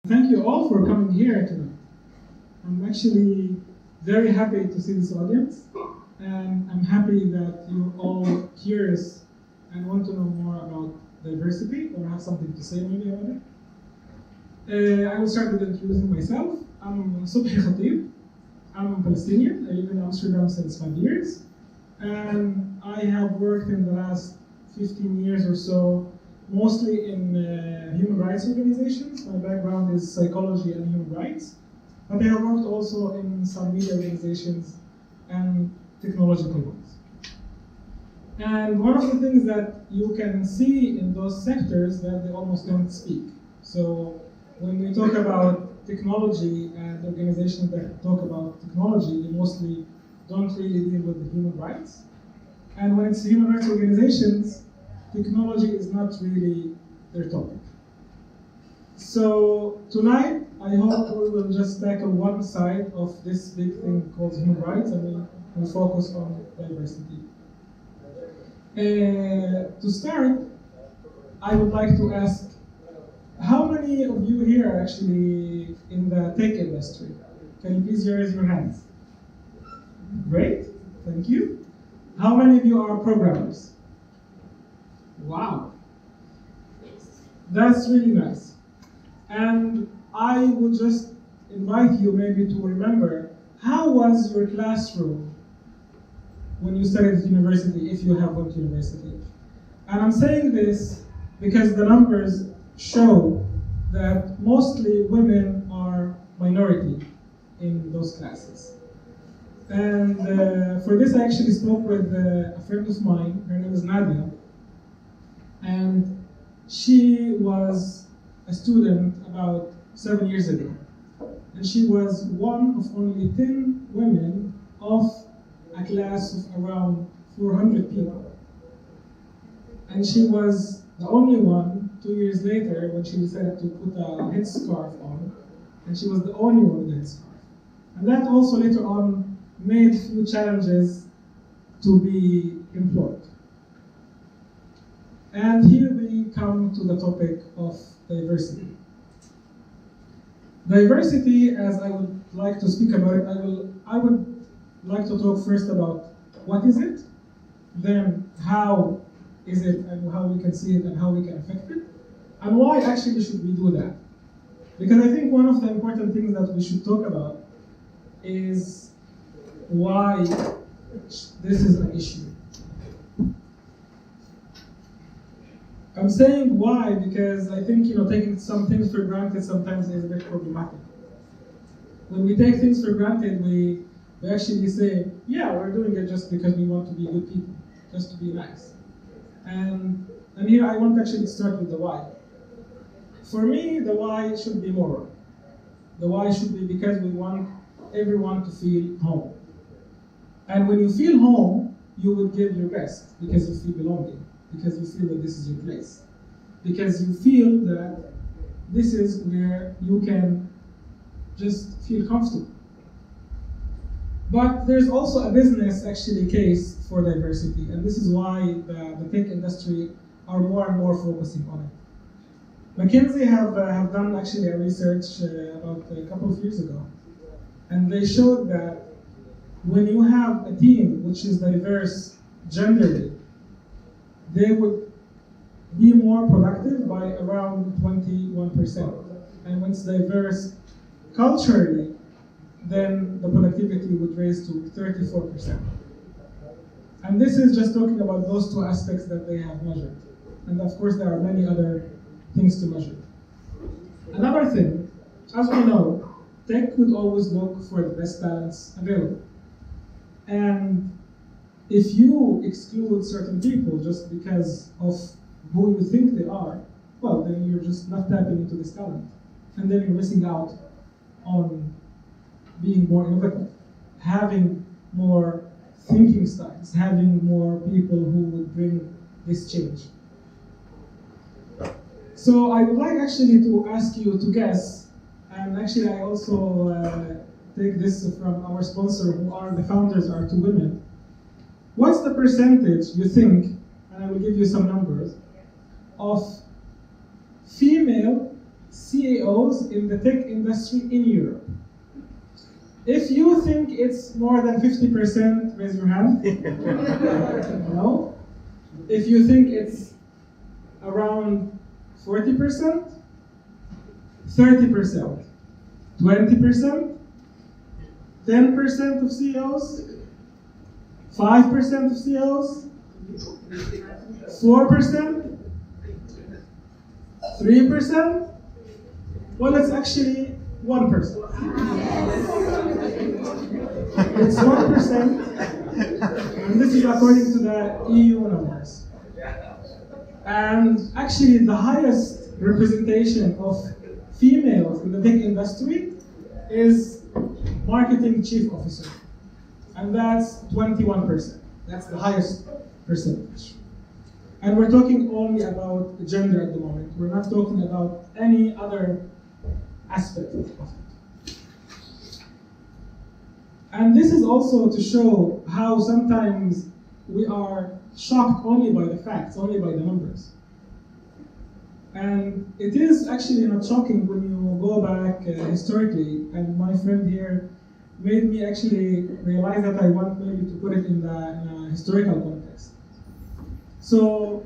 Thank you all for coming here tonight. I'm actually very happy to see this audience, and I'm happy that you're all curious and want to know more about diversity or have something to say maybe about it. I will start with introducing myself. I'm Sobhi Khatib. I'm Palestinian. I live in Amsterdam since 5 years, and I have worked in the last 15 years or so mostly in human rights organizations. My background is psychology and human rights, but I have worked also in some media organizations and technological ones. And one of the things that you can see in those sectors that they almost don't speak. So when we talk about technology and organizations that talk about technology, they mostly don't really deal with the human rights. And when it's human rights organizations, technology is not really their topic. So tonight, I hope we will just tackle one side of this big thing called human rights, and we'll focus on diversity. To start, I would like to ask, how many of you here are actually in the tech industry? Can you please raise your hands? Great, thank you. How many of you are programmers? Wow, that's really nice. And I would just invite you maybe to remember, how was your classroom when you studied at university, if you have went to university? And I'm saying this because the numbers show that mostly women are minority in those classes. And for this, I actually spoke with a friend of mine. Her name is Nadia. And she was a student about 7 years ago. And she was one of only 10 women of a class of around 400 people. And she was the only one 2 years later when she decided to put a headscarf on. And she was the only one with a headscarf. And that also later on made few challenges to be employed. And here we come to the topic of diversity. Diversity, as I would like to speak about it, I would like to talk first about what is it, then how is it and how we can see it and how we can affect it, and why actually should we do that. Because I think one of the important things that we should talk about is why this is an issue. I'm saying why because I think taking some things for granted sometimes is a bit problematic. When we take things for granted, we actually say, yeah, we're doing it just because we want to be good people, just to be nice. And here I want actually to start with the why. For me, the why should be moral. The why should be because we want everyone to feel home. And when you feel home, you will give your best because you feel belonging. Because you feel that this is your place. Because you feel that this is where you can just feel comfortable. But there's also a business actually case for diversity, and this is why the tech industry are more and more focusing on it. McKinsey have done actually a research about a couple of years ago, and they showed that when you have a team which is diverse genderly, they would be more productive by around 21%. And when it's diverse culturally, then the productivity would raise to 34%. And this is just talking about those two aspects that they have measured. And of course, there are many other things to measure. Another thing, as we know, tech would always look for the best talents available. And if you exclude certain people just because of who you think they are, well, then you're just not tapping into this talent. And then you're missing out on being more innovative, having more thinking styles, having more people who would bring this change. So I would like actually to ask you to guess, and actually I also take this from our sponsor, who are the founders, are two women. What's the percentage you think, and I will give you some numbers, of female CEOs in the tech industry in Europe. If you think it's more than 50%, raise your hand. No? If you think it's around 40%, 30%, 20%, 10% of CEOs, 5% of CEOs, 4%, 3%? Well, it's actually 1%. It's 1%, and this is according to the EU numbers. And actually, the highest representation of females in the tech industry is marketing chief officer, and that's 21%. That's the highest percentage. And we're talking only about gender at the moment. We're not talking about any other aspect of it. And this is also to show how sometimes we are shocked only by the facts, only by the numbers. And it is actually not shocking when you go back historically, and my friend here made me actually realize that I want maybe to put it in a historical context. So,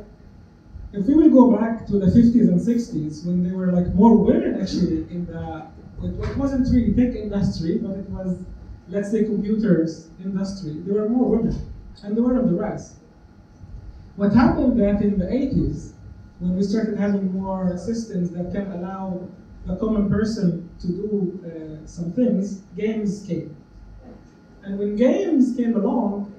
if we will go back to the 50s and 60s, when there were like more women actually in it wasn't really tech industry, but it was, let's say, computers industry, there were more women, and they were on the rise. What happened that in the 80s, when we started having more systems that can allow the common person to do some things, games came. And when games came along,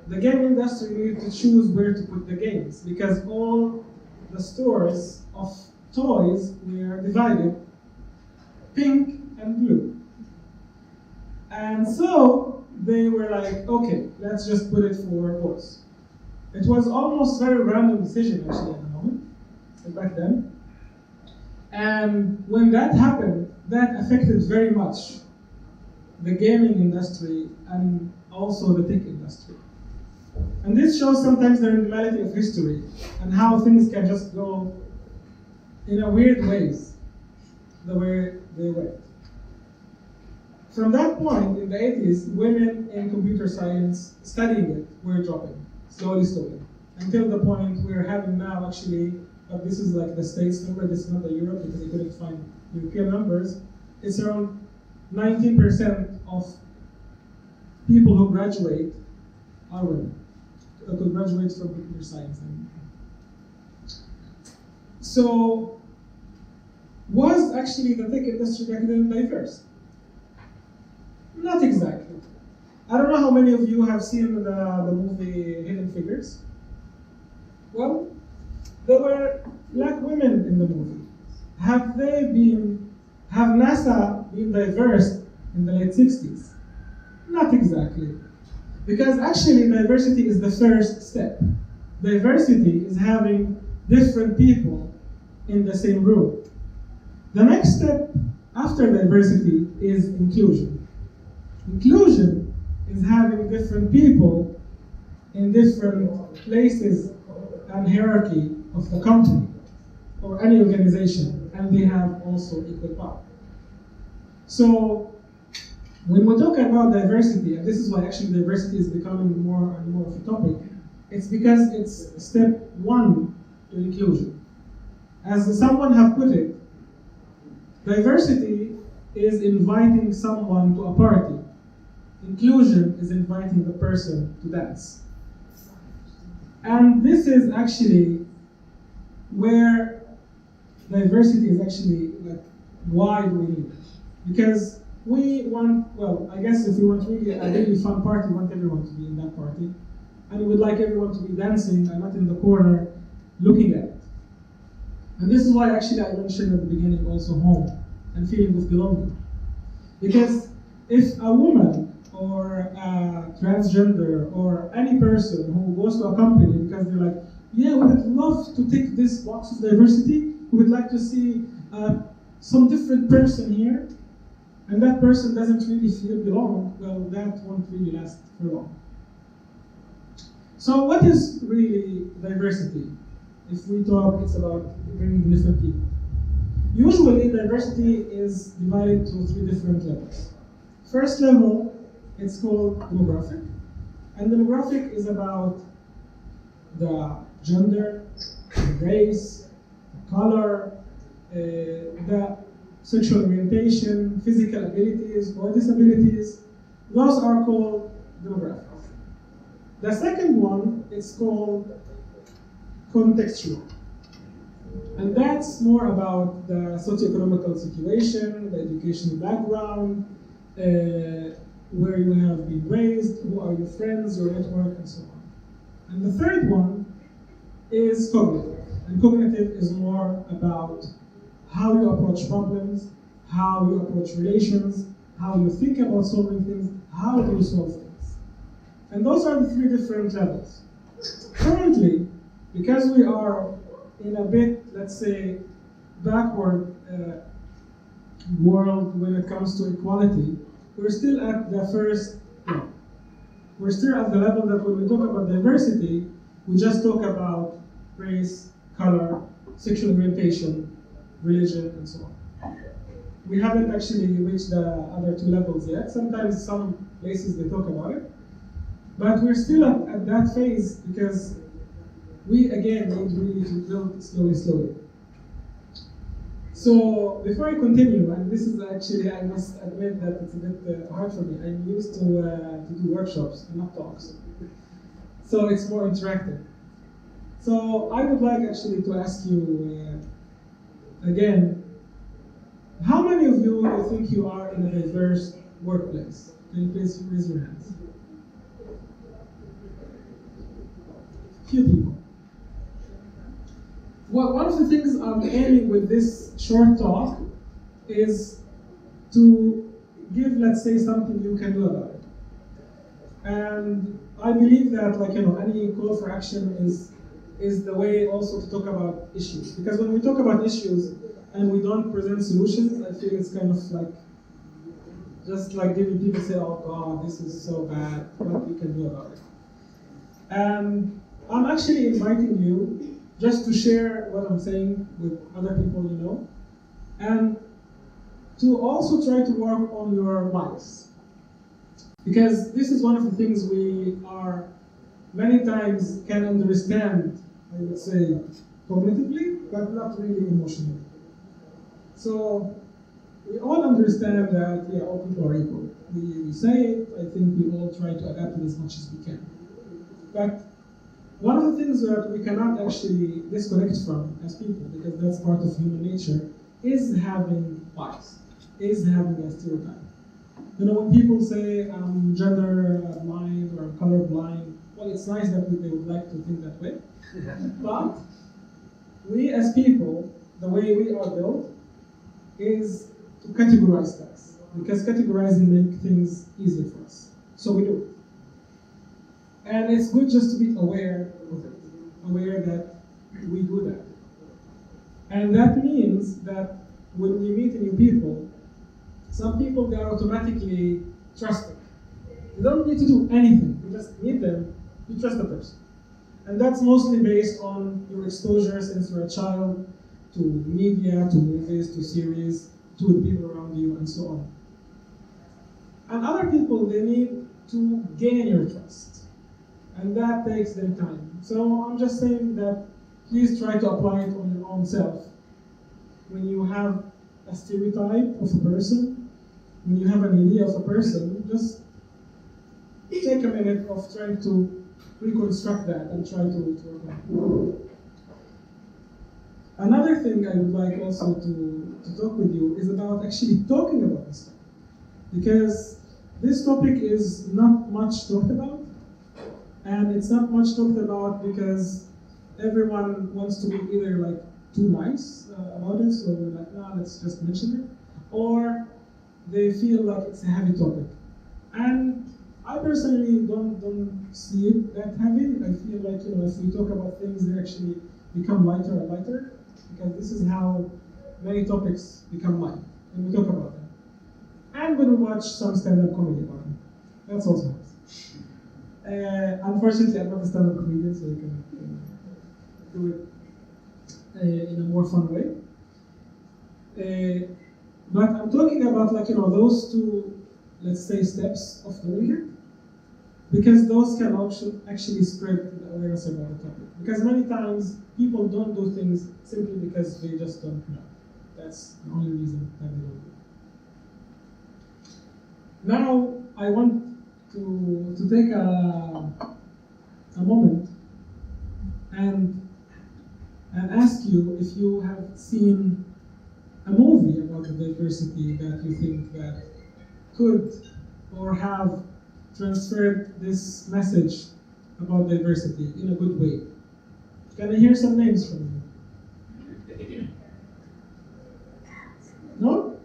the game industry needed to choose where to put the games, because all the stores of toys were divided, pink and blue. And so they were like, okay, let's just put it for boys. It was almost very random decision actually at the moment, back then. And when that happened, that affected very much the gaming industry and also the tech industry. And this shows sometimes the randomity of history and how things can just go in a weird ways, the way they went. From that point in the 80s, women in computer science studying it were dropping, slowly, until the point we're having now actually, but this is like the States number, this is not the Europe because they couldn't find European numbers, it's around 19% of people who graduate are women, who graduate from computer science. So, was actually the tech industry back then diverse? Not exactly. I don't know how many of you have seen the movie Hidden Figures. Well, there were black women in the movie. Have NASA been diverse in the late 60s? Not exactly. Because actually diversity is the first step. Diversity is having different people in the same room. The next step after diversity is inclusion. Inclusion is having different people in different places and hierarchy of the company or any organization, and they have also equal power. So when we talk about diversity, and this is why actually diversity is becoming more and more of a topic, it's because it's step one to inclusion. As someone have put it, diversity is inviting someone to a party. Inclusion is inviting the person to dance. And this is actually where diversity is actually like, why do we need it? Because we want, well, I guess if we want really a really fun party, we want everyone to be in that party. And we would like everyone to be dancing and not in the corner looking at it. And this is why actually I mentioned at the beginning also home and feeling of belonging. Because if a woman or a transgender or any person who goes to a company because they're like, yeah, we would love to tick this box of diversity, we would like to see some different person here, and that person doesn't really feel belong, well, that won't really last for long. So what is really diversity? If we talk, it's about bringing different people. Usually, diversity is divided to 3 different levels. First level, it's called demographic. And demographic is about the gender, the race, the color, the sexual orientation, physical abilities, or disabilities. Those are called demographics. The second one is called contextual. And that's more about the socioeconomical situation, the educational background, where you have been raised, who are your friends, your network, and so on. And the third one is cognitive. And cognitive is more about how you approach problems, how you approach relations, how you think about solving things, how do you solve things. And those are the 3 different levels. Currently, because we are in a bit, let's say, backward world when it comes to equality, we're still at the first level. We're still at the level that when we talk about diversity, we just talk about race, color, sexual orientation, religion, and so on. We haven't actually reached the other 2 levels yet. Sometimes some places they talk about it. But we're still at that phase because we, again, need really to build slowly. So before I continue, and this is actually, I must admit that it's a bit hard for me. I'm used to do workshops and not talks. So it's more interactive. So I would like actually to ask you, again, how many of you think you are in a diverse workplace? Can you please raise your hands? Few people. Well, one of the things I'm aiming with this short talk is to give, let's say, something you can do about it. And I believe that, like, any call for action is the way also to talk about issues. Because when we talk about issues and we don't present solutions, I feel it's kind of like, just like giving people say, oh God, this is so bad, what you can do about it. And I'm actually inviting you just to share what I'm saying with other people you know, and to also try to work on your bias. Because this is one of the things we are many times can understand, I would say, cognitively, but not really emotionally. So we all understand that, yeah, all people are equal. We say it, I think we all try to adapt it as much as we can. But one of the things that we cannot actually disconnect from as people, because that's part of human nature, is having bias, is having a stereotype. When people say I'm gender blind or I'm color blind, well, it's nice that they would like to think that way. But we as people, the way we are built, is to categorize things, because categorizing makes things easier for us. So we do it. And it's good just to be aware of it, aware that we do that. And that means that when we meet new people, some people, they are automatically trusting. You don't need to do anything. You just meet them, you trust the person. And that's mostly based on your exposure since you're a child to media, to movies, to series, to the people around you, and so on. And other people, they need to gain your trust. And that takes them time. So I'm just saying that please try to apply it on your own self. When you have a stereotype of a person, when you have an idea of a person, just take a minute of trying to reconstruct that and try to work on it. Another thing I would like also to talk with you is about actually talking about this topic. Because this topic is not much talked about. And it's not much talked about because everyone wants to be either like too nice about it, so they're like, no, let's just mention it, or they feel like it's a heavy topic. And I personally don't see it that heavy. I feel like, if we talk about things, they actually become lighter and lighter, because this is how many topics become light when we talk about them. And when we watch some stand-up comedy about them. That's also nice. Unfortunately, I'm not a stand-up comedian, so you can do it in a more fun way. But I'm talking about those two, let's say, steps of doing it, because those can also actually spread the awareness about the topic. Because many times people don't do things simply because they just don't know. That's the only reason that they don't do it. Now I want to take a moment and ask you if you have seen a movie about the diversity that you think that could or have transferred this message about diversity in a good way. Can I hear some names from you? No?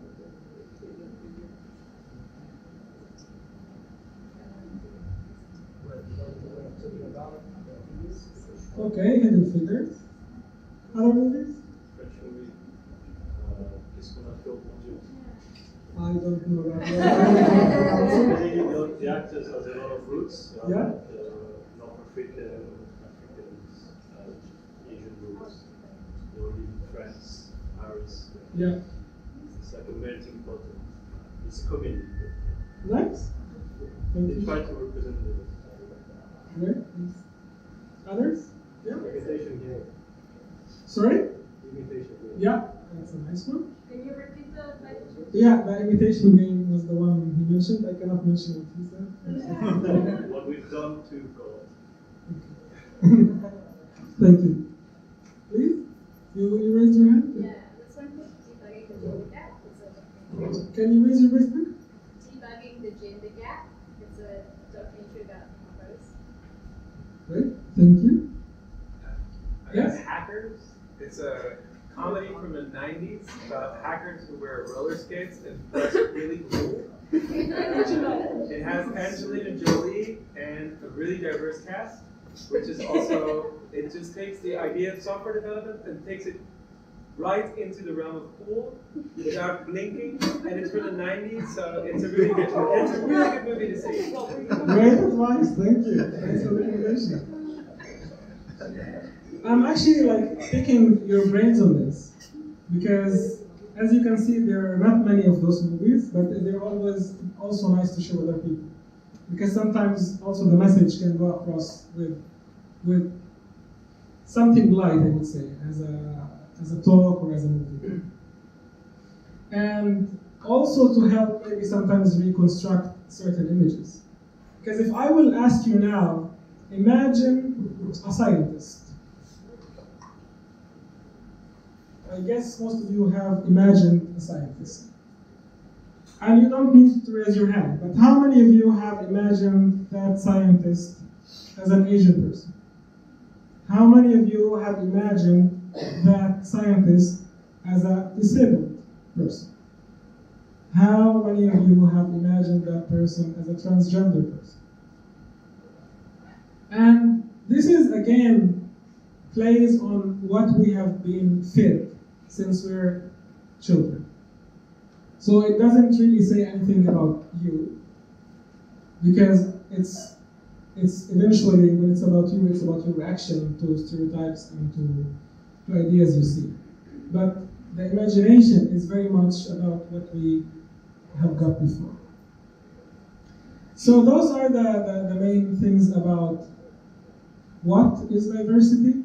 Okay, Hidden Figures. Other movies? French movie. Qu'est-ce qu'on a fait au bon Dieu? I don't know that. The actors has a lot of roots. Yeah. North African, Asian roots. They all live in France, Paris. Yeah. It's like a melting pot. It's comedy. Nice. Thank They you. try to represent the Great. Others? Yeah. imitation game. Sorry? Imitation game. Yeah, that's a nice one. Can you repeat the title? Yeah, the imitation game was the one he mentioned. I cannot mention what he said. What we've done to God. Thank you. Please? You raised your hand? Yeah, this one called Debugging the Gender Gap. It's a Can you raise your voice back? Debugging the Gender Gap. It's a documentary about combos. Great, thank you. Yes. Yes? Hackers. It's a comedy from the 90s about hackers who wear roller skates and dress really cool. It has Angelina Jolie and a really diverse cast, which is also, it just takes the idea of software development and takes it right into the realm of cool without blinking, and it's from the 90s, so it's a really good movie to see. Great advice, thank you. Thanks for the recommendation. I'm actually picking your brains on this because, as you can see, there are not many of those movies, but they're always also nice to share with other people because sometimes also the message can go across with something light, I would say, as a talk or as a movie, and also to help maybe sometimes reconstruct certain images. Because if I will ask you now, imagine a scientist. I guess most of you have imagined a scientist. And you don't need to raise your hand, but how many of you have imagined that scientist as an Asian person? How many of you have imagined that scientist as a disabled person? How many of you have imagined that person as a transgender person? And this is, again, plays on what we have been fed since we're children. So it doesn't really say anything about you, because it's eventually, when it's about you, it's about your reaction to stereotypes and to ideas you see. But the imagination is very much about what we have got before. So those are the main things about what is diversity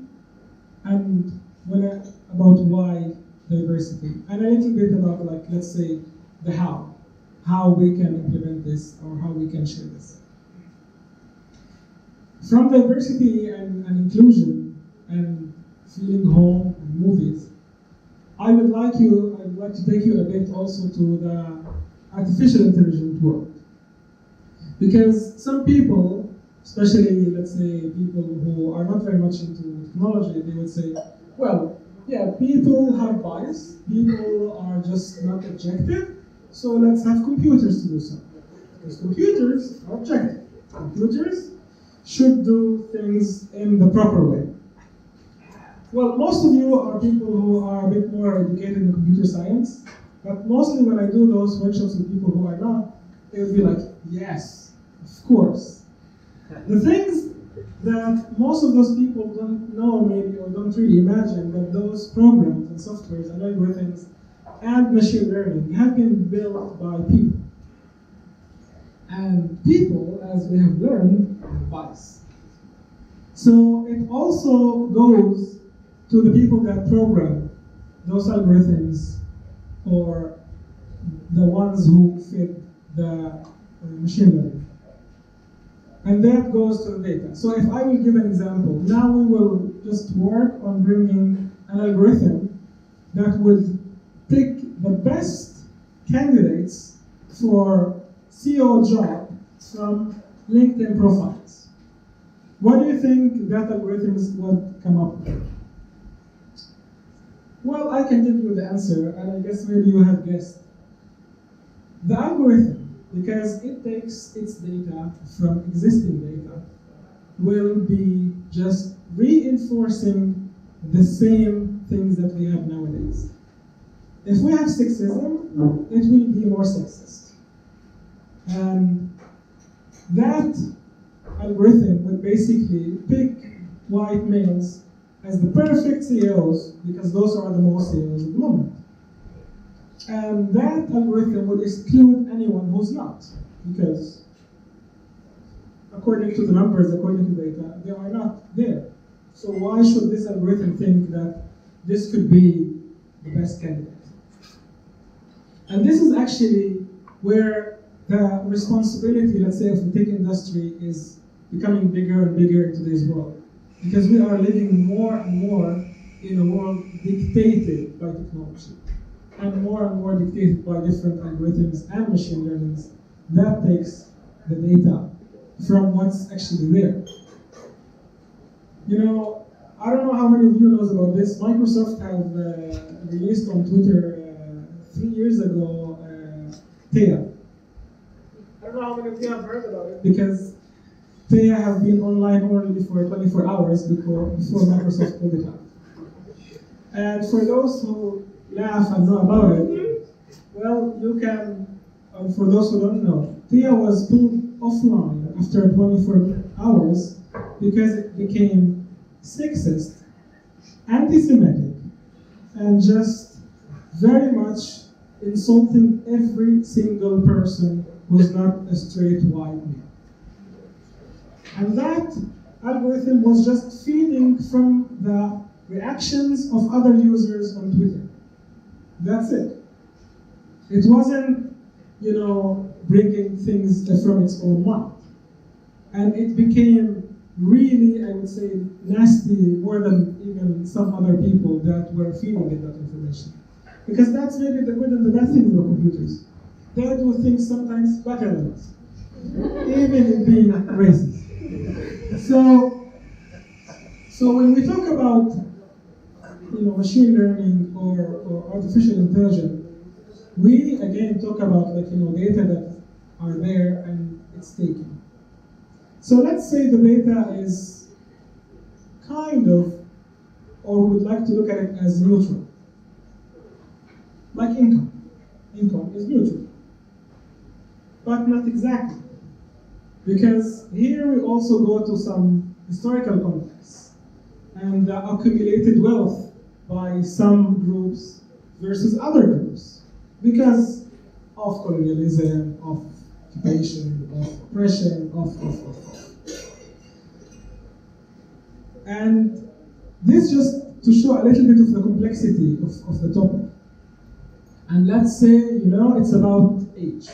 and about why diversity, and a little bit about, let's say, the how we can implement this or how we can share this. From diversity and inclusion and feeling home and movies, I would like to take you a bit also to the artificial intelligence world. Because some people, especially, let's say, people who are not very much into technology, they would say, well, yeah, people have bias, people are just not objective, so let's have computers to do so. Because computers are objective. Computers should do things in the proper way. Well, most of you are people who are a bit more educated in computer science, but mostly when I do those workshops with people who are not, they would be like, yes, of course. The things that most of those people don't know maybe or don't really imagine, that those programs and softwares and algorithms and machine learning have been built by people. And people, as we have learned, have bias. So it also goes to the people that program those algorithms or the ones who fit the machine learning. And that goes to the data. So if I will give an example, now we will just work on bringing an algorithm that would pick the best candidates for CEO job from LinkedIn profiles. What do you think that algorithms would come up with? Well, I can give you the answer, and I guess maybe you have guessed. The algorithm, because it takes its data from existing data, will be just reinforcing the same things that we have nowadays. If we have sexism, it will be more sexist. And that algorithm would basically pick white males as the perfect CEOs because those are the most CEOs at the moment. And that algorithm would exclude anyone who's not, because according to the numbers, according to data, they are not there. So why should this algorithm think that this could be the best candidate? And this is actually where the responsibility, let's say, of the tech industry is becoming bigger and bigger in today's world. Because we are living more and more in a world dictated by technology, and more dictated by different algorithms and machine learnings that takes the data from what's actually there. You know, I don't know how many of you knows about this. Microsoft have released on Twitter 3 years ago Thea. I don't know how many of you have heard about it, because Thea have been online only for 24 hours before Microsoft pulled it out. And for those who laugh and know about it, well, you can, for those who don't know, Thea was pulled offline after 24 hours because it became sexist, anti-Semitic, and just very much insulting every single person who's not a straight white male. And that algorithm was just feeding from the reactions of other users on Twitter. That's it. It wasn't, bringing things from its own mind. And it became really, I would say, nasty more than even some other people that were feeding it that information. Because that's maybe the good and the bad things about computers. They do things sometimes better than us, even in being racist. So when we talk about machine learning or artificial intelligence, we again talk about data that are there and it's taken. So let's say the data is kind of, or we would like to look at it as neutral, like income. Income is neutral, but not exactly, because here we also go to some historical context and the accumulated wealth by some groups versus other groups because of colonialism, of occupation, of oppression, of. And this just to show a little bit of the complexity of the topic. And let's say, it's about age.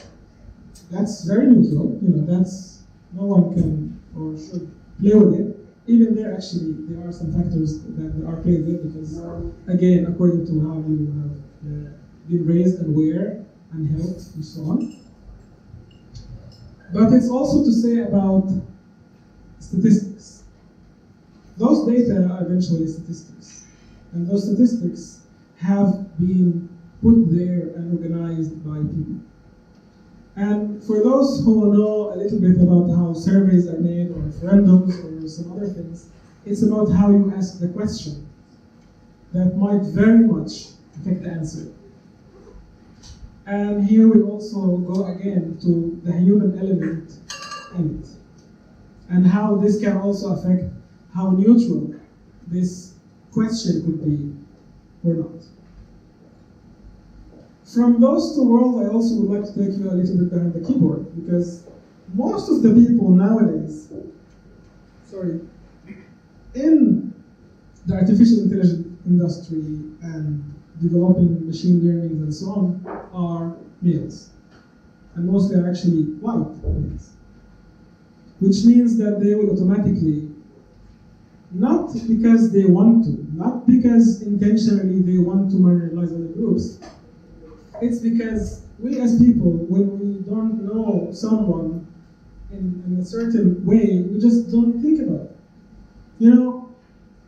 That's very neutral, that's, no one can or should play with it. Even there, actually, there are some factors that are played with because, again, according to how you have been raised and where and health and so on. But it's also to say about statistics. Those data are eventually statistics. And those statistics have been put there and organized by people. And for those who know a little bit about how surveys are made or referendums or some other things, it's about how you ask the question that might very much affect the answer. And here we also go again to the human element in it, and how this can also affect how neutral this question could be or not. from those two worlds, I also would like to take you a little bit behind the keyboard, because most of the people nowadays, in the artificial intelligence industry and developing machine learning and so on are males. And mostly are actually white males. Which means that they will automatically, not because they want to, not because intentionally they want to marginalize other groups, it's because we as people, when we don't know someone in a certain way, we just don't think about it. You know,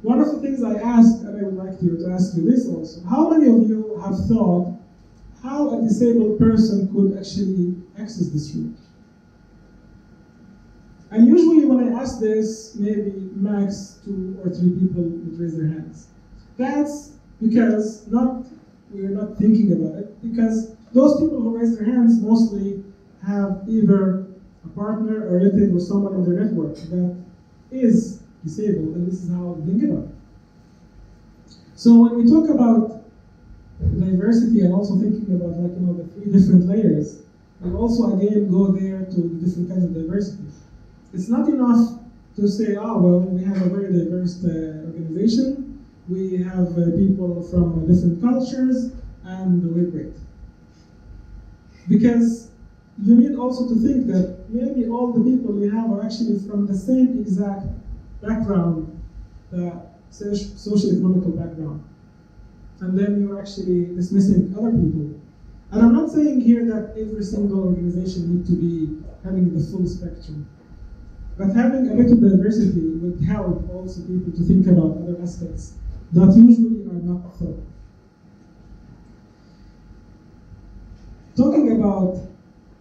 one of the things I asked, and I would like to ask you this also, how many of you have thought how a disabled person could actually access this room? And usually when I ask this, maybe max 2 or 3 people would raise their hands. That's because we're not thinking about it, because those people who raise their hands mostly have either a partner, a relative, or someone in their network that is disabled, and this is how we think about it. So when we talk about diversity and also thinking about the 3 different layers, we also again go there to the different kinds of diversity. It's not enough to say, well, we have a very diverse organization, we have people from different cultures, and we're great. Because you need also to think that maybe all the people you have are actually from the same exact background, the socio-economical background. And then you're actually dismissing other people. And I'm not saying here that every single organization needs to be having the full spectrum. But having a bit of diversity would help also people to think about other aspects that usually are not thought. Talking about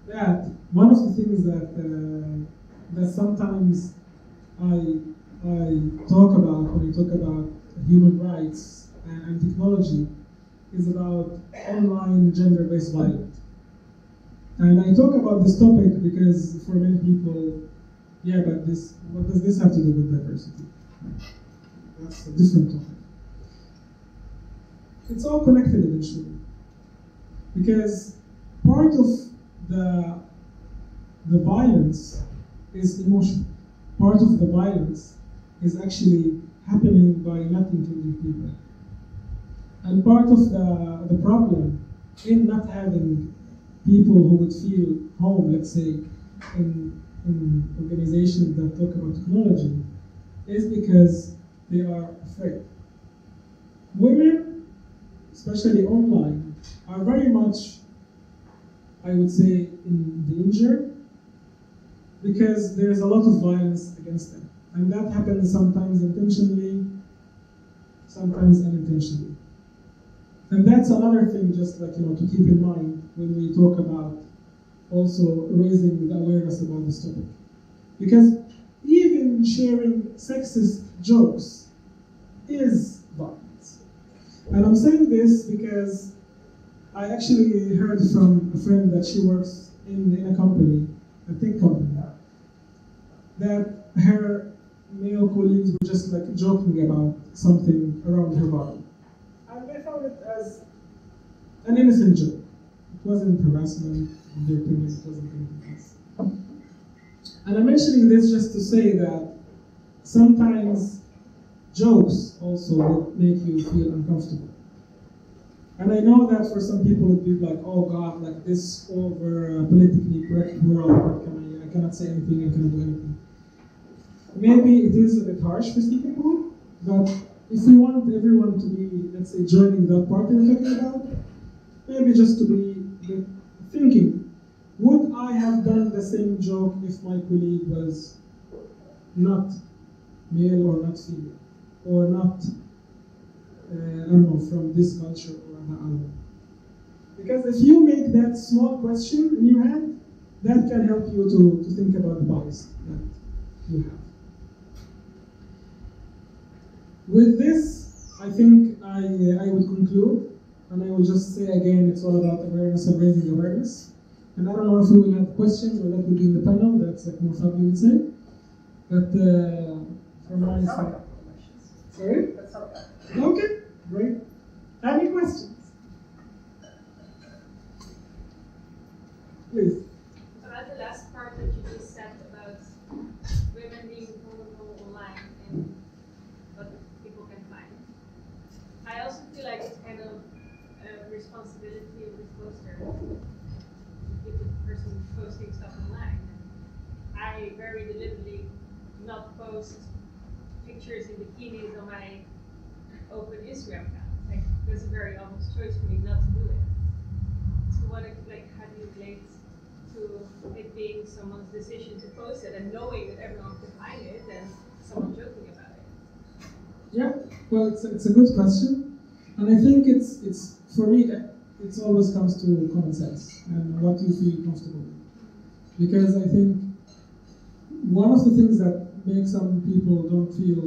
that, one of the things that sometimes I talk about when I talk about human rights and technology is about online gender-based violence. And I talk about this topic because for many people, but what does this have to do with diversity? That's a different topic. It's all connected eventually. Because part of the violence is emotion. Part of the violence is actually happening by not including people. And part of the problem in not having people who would feel home, let's say, in organizations that talk about technology, is because they are afraid. Women, especially online, are very much, I would say, in danger because there's a lot of violence against them. And that happens sometimes intentionally, sometimes unintentionally. And that's another thing just to keep in mind when we talk about also raising the awareness about this topic. Because even sharing sexist jokes is violence. And I'm saying this because I actually heard from a friend that she works in a company, a tech company, that her male colleagues were just joking about something around her body. And they found it as an innocent joke. It wasn't harassment, in their opinion, it wasn't anything else. And I'm mentioning this just to say that sometimes jokes also would make you feel uncomfortable. And I know that for some people it would be like, oh God, this over politically correct world, I cannot say anything, I cannot do anything. Maybe it is a bit harsh for some people, but if we want everyone to be, let's say, joining that party we're talking about, maybe just to be thinking, would I have done the same joke if my colleague was not male or not female, or not, I don't know, from this culture or another? Because if you make that small question in your head, that can help you to think about the bias that you have. With this, I think I would conclude, and I will just say again, it's all about awareness and raising awareness. And I don't know if we will have questions or that will be in the panel, that's more Fabi would say. But from my side. Sorry? Okay, great. Any questions? I also feel like it's kind of a responsibility of the poster to give the person posting stuff online. I very deliberately do not post pictures in bikinis on my open Instagram account. Like, that's a very obvious choice for me not to do it. So what, like, how do you relate to it being someone's decision to post it and knowing that everyone can find it and someone joking about it? Yeah, well, it's a good question, and I think it's for me it always comes to common sense and what you feel comfortable with, because I think one of the things that makes some people don't feel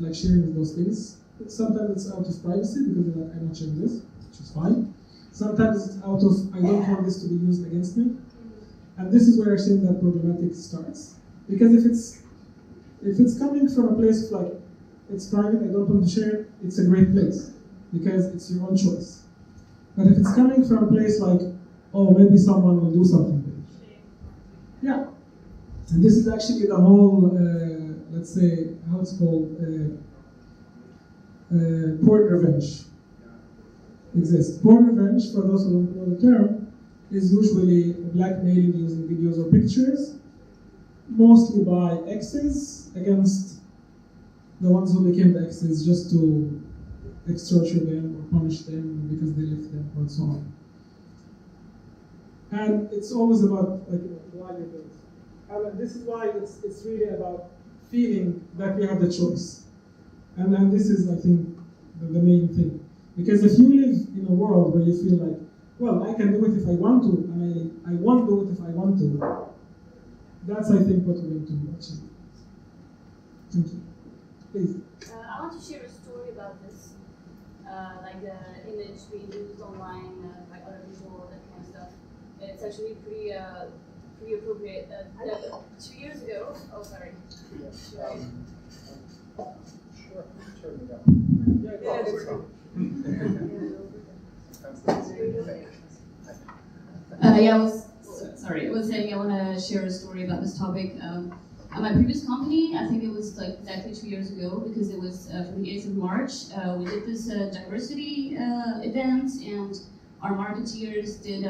like sharing those things, sometimes it's out of privacy because they're like, I'm not sharing this, which is fine. Sometimes it's out of I don't want this to be used against me, and this is where I think that problematic starts, because if it's coming from a place of like, it's private, I don't want to share it, it's a great place, because it's your own choice. But if it's coming from a place like, oh, maybe someone will do something with it. Yeah. And this is actually the whole, let's say, how it's called, porn revenge exists. Porn revenge, for those who don't know the term, is usually blackmailing using videos or pictures, mostly by exes against the ones who became the exes, just to extortion them or punish them because they left them, or so on. And it's always about like why you do it. And this is why it's really about feeling that you have the choice. And this is, I think, the main thing. Because if you live in a world where you feel like, well, I can do it if I want to, and I won't do it if I want to, that's, I think, what we're going to do, actually. Thank you. Please. I want to share a story about this. Like the image being used online by other people, that kind of stuff. It's actually pretty appropriate. 2 years ago. Oh, sorry. Sure. Turn it down. Yeah, that's cool. I was saying I want to share a story about this topic. At my previous company, I think it was like exactly 2 years ago, because it was for the 8th of March. We did this diversity event, and our marketeers did.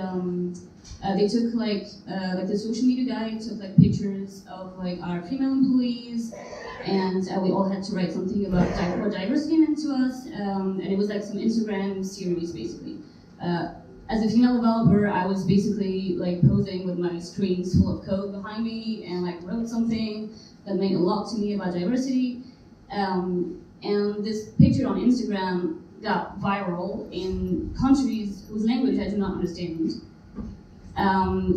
They took like the social media guy took like pictures of like our female employees, and we all had to write something about what diversity meant to us, and it was like some Instagram series basically. As a female developer, I was basically like posing with my screens full of code behind me and like wrote something that meant a lot to me about diversity. And this picture on Instagram got viral in countries whose language I do not understand.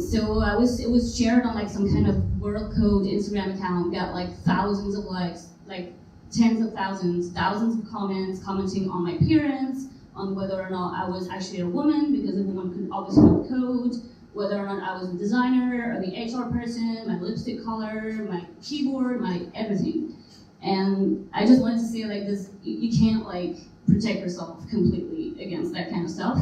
So it was shared on like some kind of world code Instagram account, got like thousands of likes, like tens of thousands of comments commenting on my appearance, on whether or not I was actually a woman, because a woman could obviously not code, whether or not I was a designer or the HR person, my lipstick color, my keyboard, my everything. And I just wanted to say like this, you can't like protect yourself completely against that kind of stuff.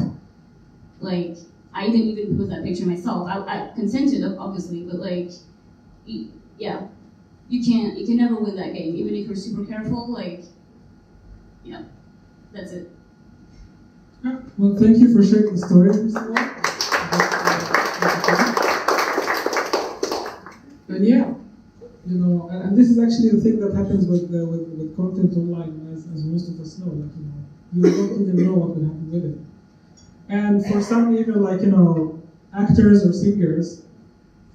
Like, I didn't even post that picture myself. I consented, obviously, but like, yeah, you can never win that game, even if you're super careful. Like, yeah, that's it. Yeah, well, thank you for sharing the story, first of all. And yeah, you know, and this is actually the thing that happens with content online, as most of us know. Like, you don't even know what will happen with it. And for some, even like, actors or singers,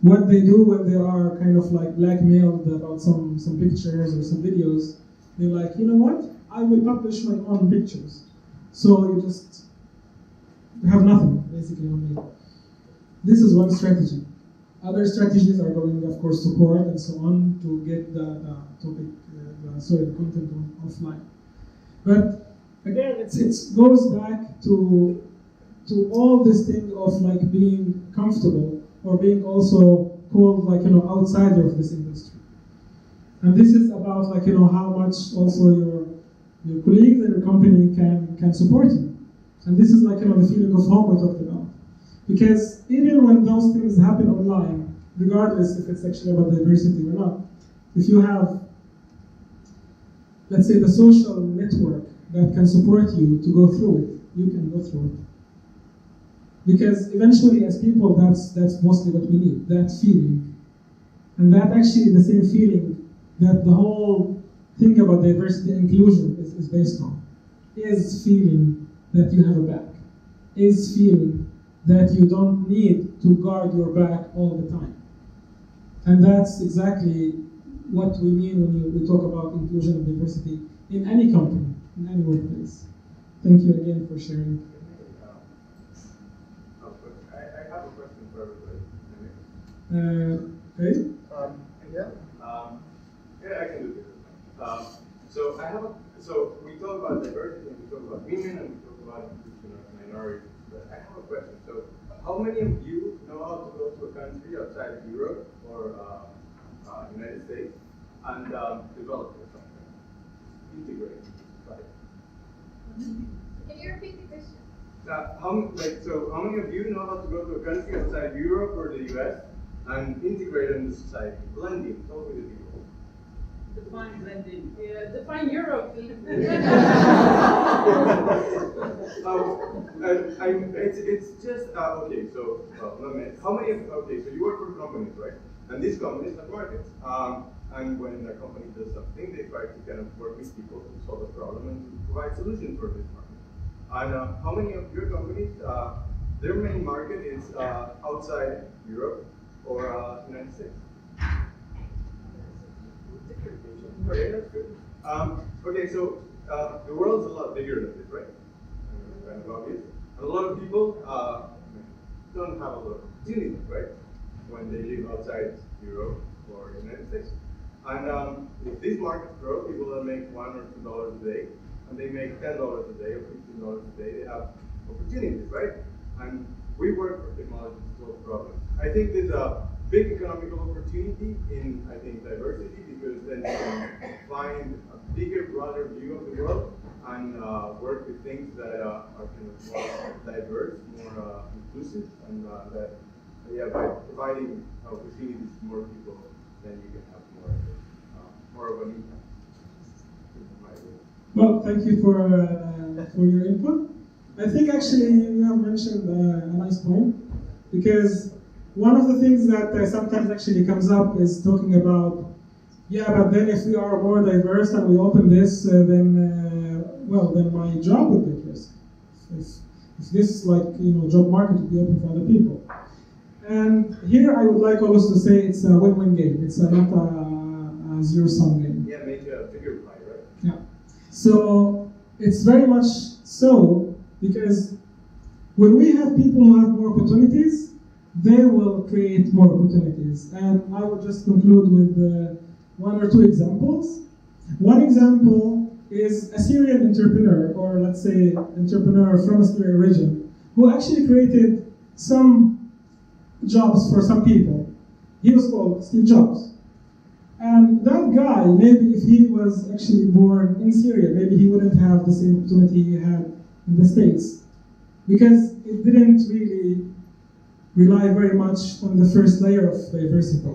what they do when they are kind of like blackmailed about some pictures or some videos, they're like, you know what? I will publish my own pictures. So you just have nothing, basically, on me. This is one strategy. Other strategies are going, of course, to court and so on to get the content offline. But again, it goes back to all this thing of like being comfortable or being also called like outsider of this industry. And this is about like how much also your colleagues and your company can support you. And this is like the feeling of home we talked about. Because even when those things happen online, regardless if it's actually about diversity or not, if you have, let's say, the social network that can support you to go through it, you can go through it. Because eventually, as people, that's mostly what we need, that feeling. And that actually the same feeling that the whole thing about diversity and inclusion is based on. Is feeling that you have a back. Is feeling that you don't need to guard your back all the time. And that's exactly what we mean when we talk about inclusion and diversity in any company, in any workplace. Thank you again for sharing. I have a question for everybody. Okay. Yeah. Yeah, I can do this. So we talk about diversity, and we talk about women, and we talk about inclusion of minorities. But I have a question. So, how many of you know how to go to a country outside of Europe or United States and develop or something, integrate society? Can you repeat the question? How many of you know how to go to a country outside Europe or the US and integrate into society, blending, talk with the people? Define blending. Yeah, define Europe. It's just okay. So how many? Okay, so you work for companies, right? And these companies have markets. And when a company does something, they try to kind of work with people to solve a problem and to provide solutions for this market. And how many of your companies, their main market is outside Europe or United States? Okay, that's good. Okay, so the world's a lot bigger than this, right? Kind of obvious. And a lot of people don't have a lot of opportunities, right? When they live outside Europe or the United States. And if these markets grow, people that make $1 or $2 a day, and they make $10 a day or $15 a day, they have opportunities, right? And we work for technology to solve problems. I think there's a big economical opportunity in, I think, diversity, because then you can find a bigger, broader view of the world and work with things that are kind of more diverse, more inclusive, and by providing opportunities to more people, then you can have more of an impact. Well, thank you for your input. I think actually you have mentioned a nice point, because one of the things that sometimes actually comes up is talking about, yeah, but then if we are more diverse and we open this, then my job would be at risk. If this job market would be open for other people. And here I would like always to say it's a win-win game. It's not a zero-sum game. Yeah, make a bigger pie, right? Yeah. So it's very much so, because when we have people who have more opportunities, they will create more opportunities. And I will just conclude with one or two examples. One example is a Syrian entrepreneur, or let's say entrepreneur from a Syrian region, who actually created some jobs for some people. He was called Steve Jobs. And that guy, maybe if he was actually born in Syria, maybe he wouldn't have the same opportunity he had in the States. Because it didn't really rely very much on the first layer of diversity.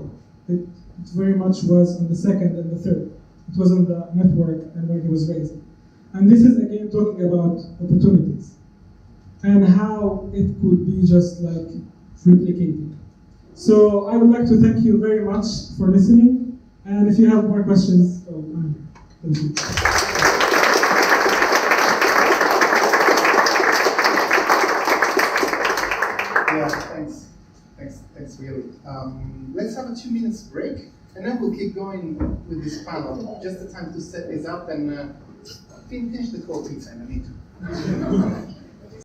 It very much was on the second and the third. It was on the network and where he was raised. And this is again talking about opportunities and how it could be just like replicating. So I would like to thank you very much for listening. And if you have more questions, thank you. Yeah, thanks really. Let's have a 2 minutes break, and then we'll keep going with this panel. Just the time to set this up and finish the call pizza in the meantime.